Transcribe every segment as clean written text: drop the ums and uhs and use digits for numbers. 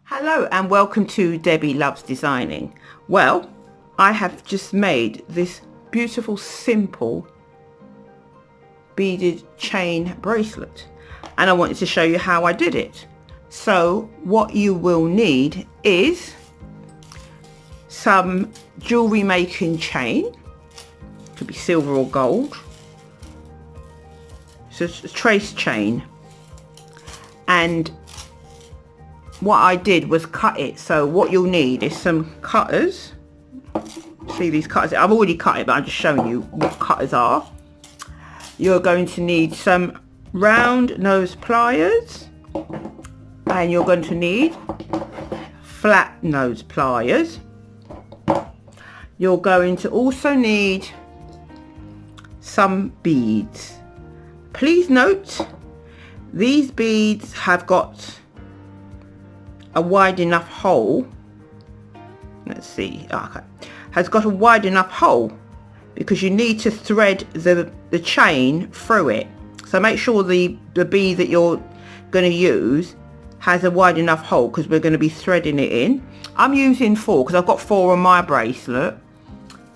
Hello and welcome to Debi Loves Designing. Well, I have just made this beautiful simple beaded chain bracelet and I wanted to show you how I did it. So what you will need is some jewellery making chain, could be silver or gold. So it's a trace chain, and what I did was cut it. So what you'll need is some cutters. See these cutters? I've already cut it, but I'm just showing you what cutters are. You're going to need some round nose pliers, and you're going to need flat nose pliers. You're going to also need some beads. Please note, these beads have got a wide enough hole. Let's see, okay, has got a wide enough hole because you need to thread the chain through it. So make sure the bead that you're going to use has a wide enough hole because we're going to be threading it in. I'm using 4 because I've got 4 on my bracelet.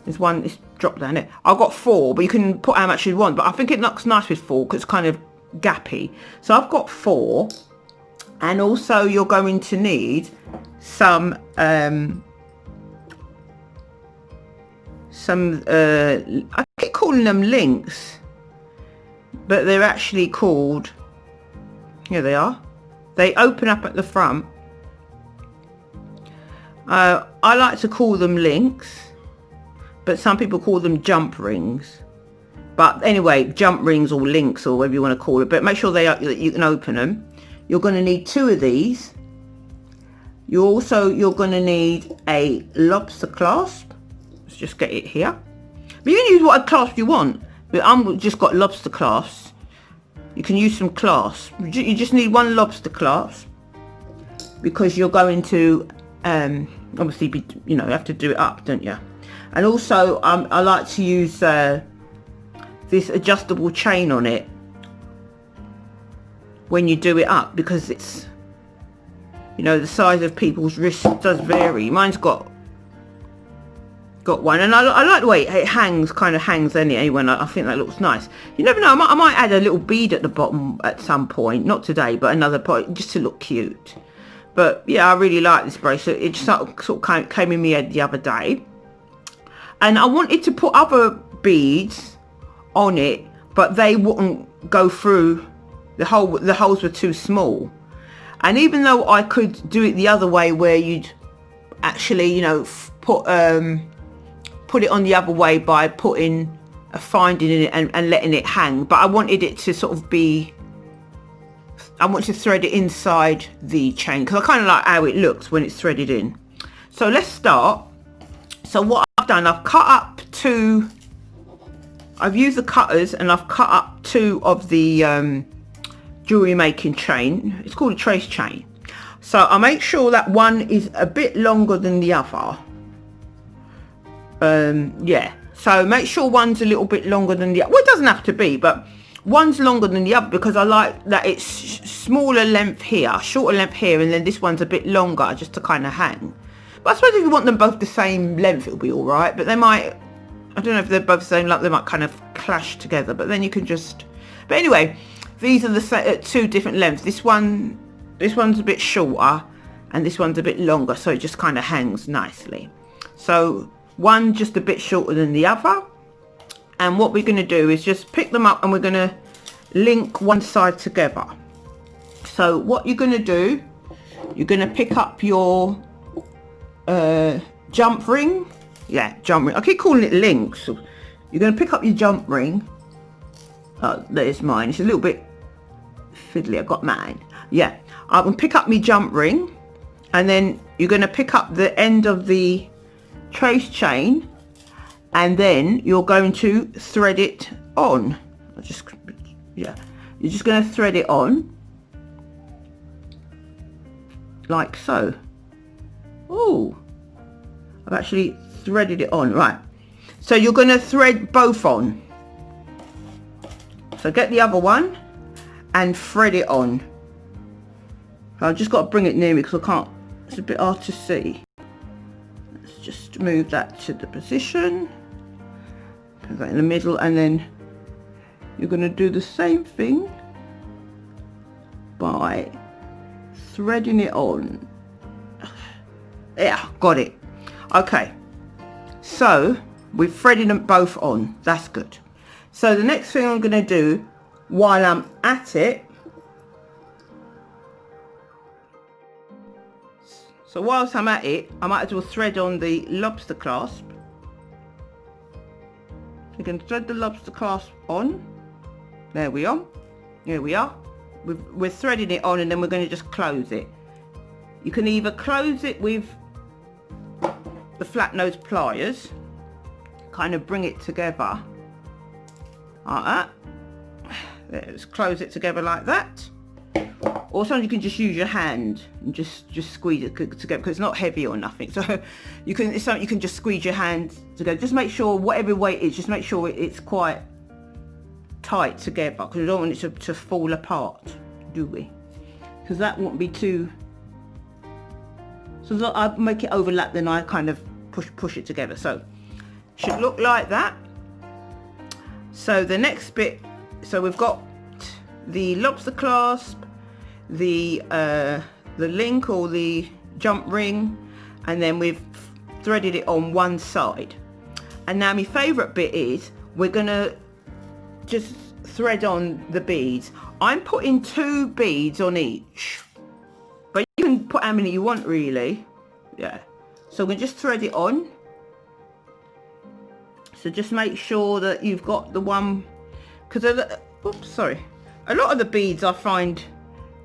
There's one, it's dropped down there. I've got 4, but you can put how much you want, but I think it looks nice with 4 because it's kind of gappy. So I've got 4. And also you're going to need some I keep calling them links, but they're actually called, here they are, they open up at the front. I like to call them links, but some people call them jump rings. But anyway, jump rings or links or whatever you want to call it, but make sure you can open them. You're going to need 2 of these. You're going to need a lobster clasp. Let's just get it here. But you can use what clasp you want. But I've just got lobster clasps. You can use some clasps. You just need 1 lobster clasp because you're going to obviously be, you have to do it up, don't you? And also I like to use this adjustable chain on it when you do it up, because it's, the size of people's wrists does vary. Mine's got one, and I like the way it kind of hangs anyway. I think that looks nice. You never know, I might add a little bead at the bottom at some point, not today, but another point, just to look cute. But yeah, I really like this bracelet. It just sort of came in my head the other day, and I wanted to put other beads on it, but they wouldn't go through. The holes were too small, and even though I could do it the other way where you'd actually put it on the other way by putting a finding in it and letting it hang, but I wanted it to sort of be, I want to thread it inside the chain because I kind of like how it looks when it's threaded in. So let's start. So what I've done, I've used the cutters and I've cut up 2 of the jewelry making chain. It's called a trace chain. So I make sure that one is a bit longer than the other. Yeah, so make sure one's a little bit longer than the other. Well, it doesn't have to be, but one's longer than the other because I like that it's smaller length here, shorter length here, and then this one's a bit longer just to kind of hang. But I suppose if you want them both the same length, it'll be all right. But they might, I don't know if they're both the same length, they might kind of clash together, but then you can just, but anyway, these are the 2 different lengths. This one's a bit shorter and this one's a bit longer, so it just kind of hangs nicely. So one just a bit shorter than the other, and what we're going to do is just pick them up and we're going to link one side together. So what you're going to do, you're going to pick up your jump ring. Yeah, jump ring. I keep calling it links. You're going to pick up your jump ring. Oh, there's mine. It's a little bit fiddly. I've got mine. Yeah, I'm going to pick up my jump ring, and then you're going to pick up the end of the trace chain, and then you're going to thread it on. You're just going to thread it on like so. Oh, I've actually threaded it on. Right, so you're going to thread both on. So get the other one and thread it on. I've just got to bring it near me because I can't It's a bit hard to see. Let's just move that to the position. Put that in the middle, and then you're going to do the same thing by threading it on. Yeah, got it. Okay, so we've threaded them both on. That's good. So the next thing I'm going to do while I'm at it, so whilst I'm at it, I might as well thread on the lobster clasp. You can thread the lobster clasp on. There we are. Here we are. We're threading it on, and then we're going to just close it. You can either close it with the flat nose pliers, kind of bring it together like that. Let's close it together like that. Or sometimes you can just use your hand and just squeeze it together, because it's not heavy or nothing. So you can, it's something you can just squeeze your hand together. Just make sure whatever way it is, just make sure it's quite tight together, because we don't want it to fall apart, do we? Because that won't be too. So I make it overlap, then I kind of push it together. So it should look like that. So the next bit, so we've got the lobster clasp, the link or the jump ring, and then we've threaded it on one side. And now my favourite bit is we're gonna just thread on the beads. I'm putting 2 beads on each, but you can put how many you want really. Yeah, so we're just thread it on. So just make sure that you've got the one, because oops, sorry, a lot of the beads I find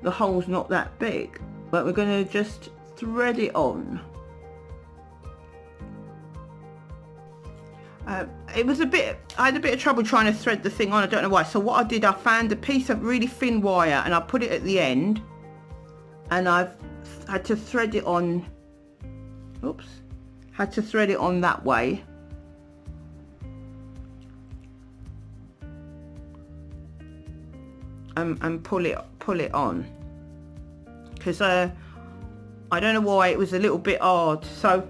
the hole's not that big, but we're going to just thread it on. It was I had a bit of trouble trying to thread the thing on, I don't know why. So what I did, I found a piece of really thin wire and I put it at the end, and I've had to thread it on, oops, had to thread it on that way. And pull it on, because I don't know why it was a little bit hard. So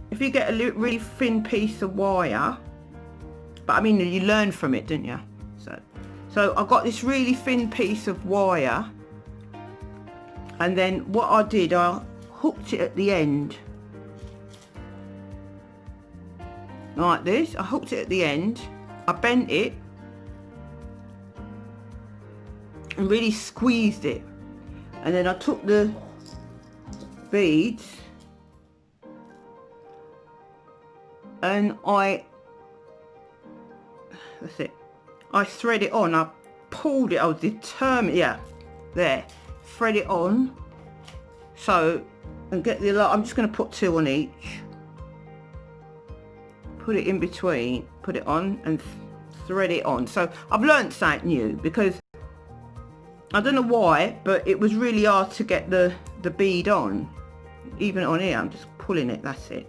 if you get a really thin piece of wire, but I mean you learn from it, didn't you? So I got this really thin piece of wire, and then what I did, I hooked it at the end like this. I hooked it at the end, I bent it and really squeezed it, and then I took the beads and that's it, I thread it on. I pulled it, I was determined, yeah, there, thread it on. So, and get the I'm just going to put 2 on each, put it in between, put it on and thread it on. So I've learned something new, because I don't know why, but it was really hard to get the bead on. Even on here, I'm just pulling it, that's it.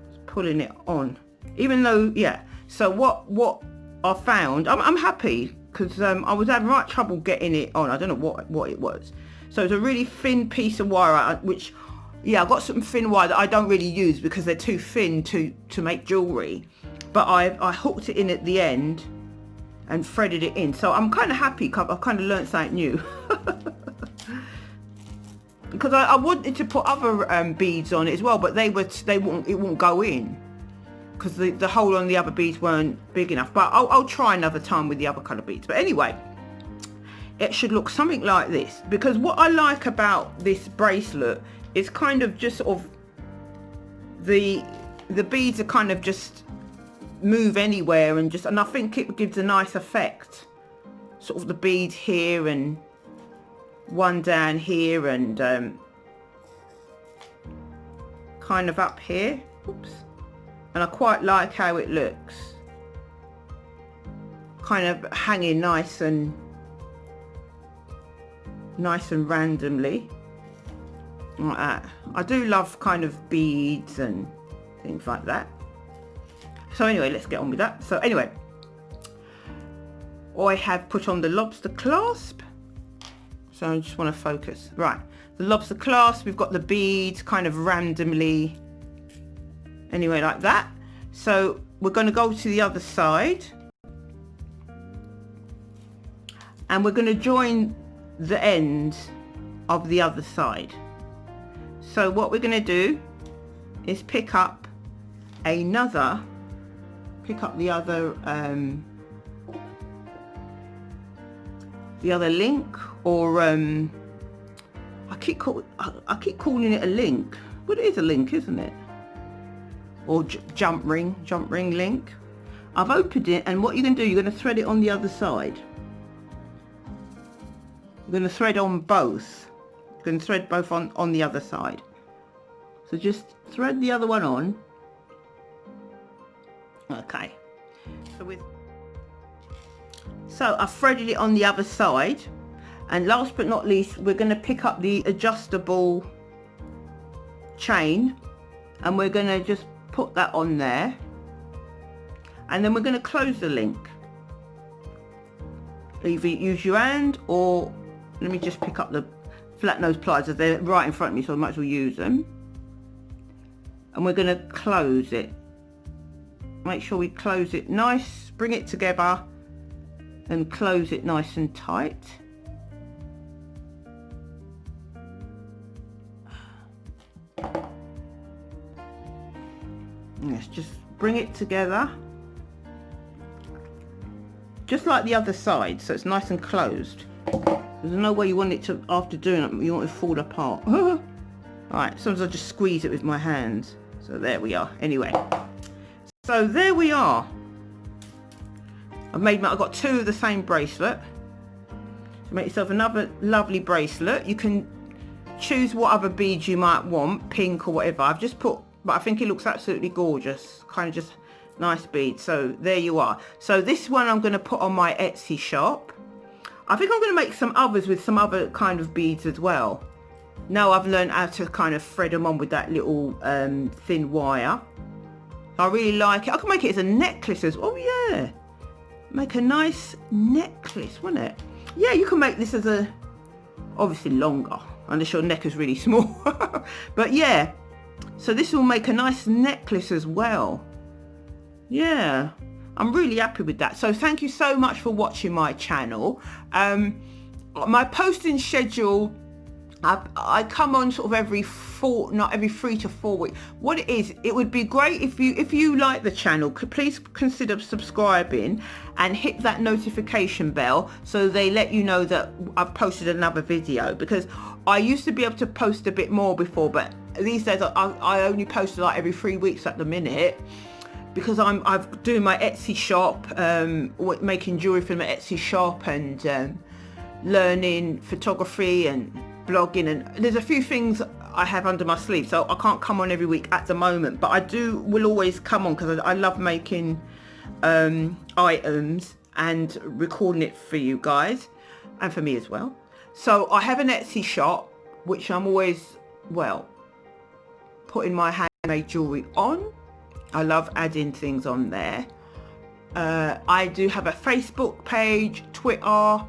Just pulling it on. Even though, yeah. So what I found, I'm happy, because I was having right trouble getting it on. I don't know what it was. So it's a really thin piece of wire, which, yeah, I've got some thin wire that I don't really use because they're too thin to make jewellery. But I hooked it in at the end and threaded it in. So I'm kind of happy, I've kind of learned something new. Because I wanted to put other beads on it as well, but it won't go in, because the hole on the other beads weren't big enough. But I'll try another time with the other colour beads. But anyway, it should look something like this, because what I like about this bracelet is kind of just sort of the beads are kind of just move anywhere, and I think it gives a nice effect. Sort of the bead here and one down here, and kind of up here. Oops. And I quite like how it looks, kind of hanging nice and randomly like that. I do love kind of beads and things like that. So anyway, let's get on with that. So anyway, I have put on the lobster clasp. So I just want to focus. Right, the Lobster Clasp, we've got the beads kind of randomly, anyway, like that. So we're going to go to the other side. And we're going to join the ends of the other side. So what we're going to do is pick up the other link, or I keep calling it a link, but it is a link, isn't it? Or jump ring link. I've opened it, and what you're going to do, you're going to thread it on the other side. You're going to thread on both. You're going to thread both on the other side. So just thread the other one on. Okay. So I've threaded it on the other side. And last but not least, we're going to pick up the adjustable chain. And we're going to just put that on there. And then we're going to close the link. Either use your hand, or let me just pick up the flat nose pliers, as they're right in front of me, so I might as well use them. And we're going to close it. Make sure we close it nice, bring it together and close it nice and tight. Yes, just bring it together. Just like the other side, so it's nice and closed. There's no way you want it to, after doing it, you want it to fall apart. Alright, sometimes I just squeeze it with my hands. So there we are. Anyway, so there we are. I've got two of the same bracelet. So make yourself another lovely bracelet. You can choose what other beads you might want, pink or whatever. I've just put, but I think it looks absolutely gorgeous. Kind of just nice beads. So there you are. So this one I'm going to put on my Etsy shop. I think I'm going to make some others with some other kind of beads as well. Now I've learned how to kind of thread them on with that little thin wire. I really like it. I can make it as a necklace as well. Oh yeah, make a nice necklace, wouldn't it? Yeah, you can make this as a, obviously longer, unless your neck is really small. But yeah, so this will make a nice necklace as well. Yeah, I'm really happy with that. So thank you so much for watching my channel. My posting schedule, I come on sort of every fortnight, every 3 to 4 weeks. What it is, it would be great if you like the channel, please consider subscribing and hit that notification bell so they let you know that I've posted another video, because I used to be able to post a bit more before, but these days I only post like every 3 weeks at the minute, because I'm doing my Etsy shop, making jewellery for my Etsy shop, and learning photography and blogging, and there's a few things I have under my sleeve, so I can't come on every week at the moment, but I will always come on, because I love making items and recording it for you guys and for me as well. So I have an Etsy shop which I'm always, well, putting my handmade jewellery on. I love adding things on there. I do have a Facebook page, Twitter,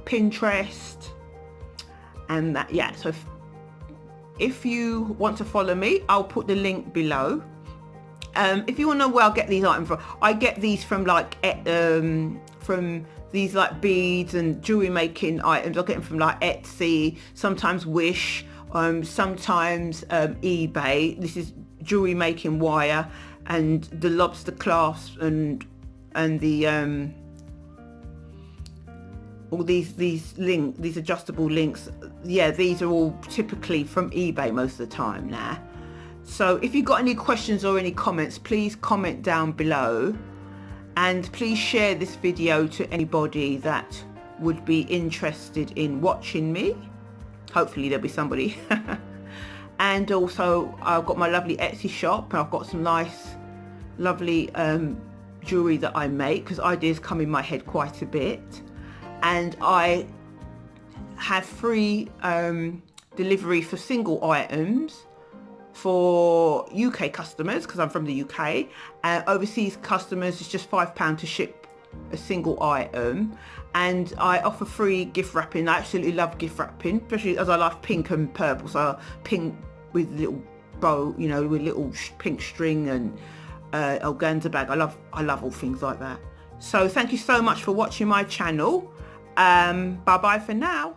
Pinterest, and that, yeah. So if you want to follow me, I'll put the link below. If you want to know where I get these items from, I get these from like from these like beads and jewelry making items. I get them from like Etsy, sometimes Wish, sometimes eBay. This is jewelry making wire, and the Lobster Clasp and the all these adjustable links. Yeah, these are all typically from eBay most of the time now. So if you've got any questions or any comments, please comment down below, and please share this video to anybody that would be interested in watching me. Hopefully there'll be somebody. And also I've got my lovely Etsy shop, and I've got some nice lovely jewelry that I make, because ideas come in my head quite a bit, and I have free delivery for single items for UK customers, because I'm from the UK. Overseas customers, it's just £5 to ship a single item, and I offer free gift wrapping. I absolutely love gift wrapping, especially as I love pink and purple. So pink with little bow, you know, with little pink string and organza bag. I love all things like that. So thank you so much for watching my channel. Bye bye for now.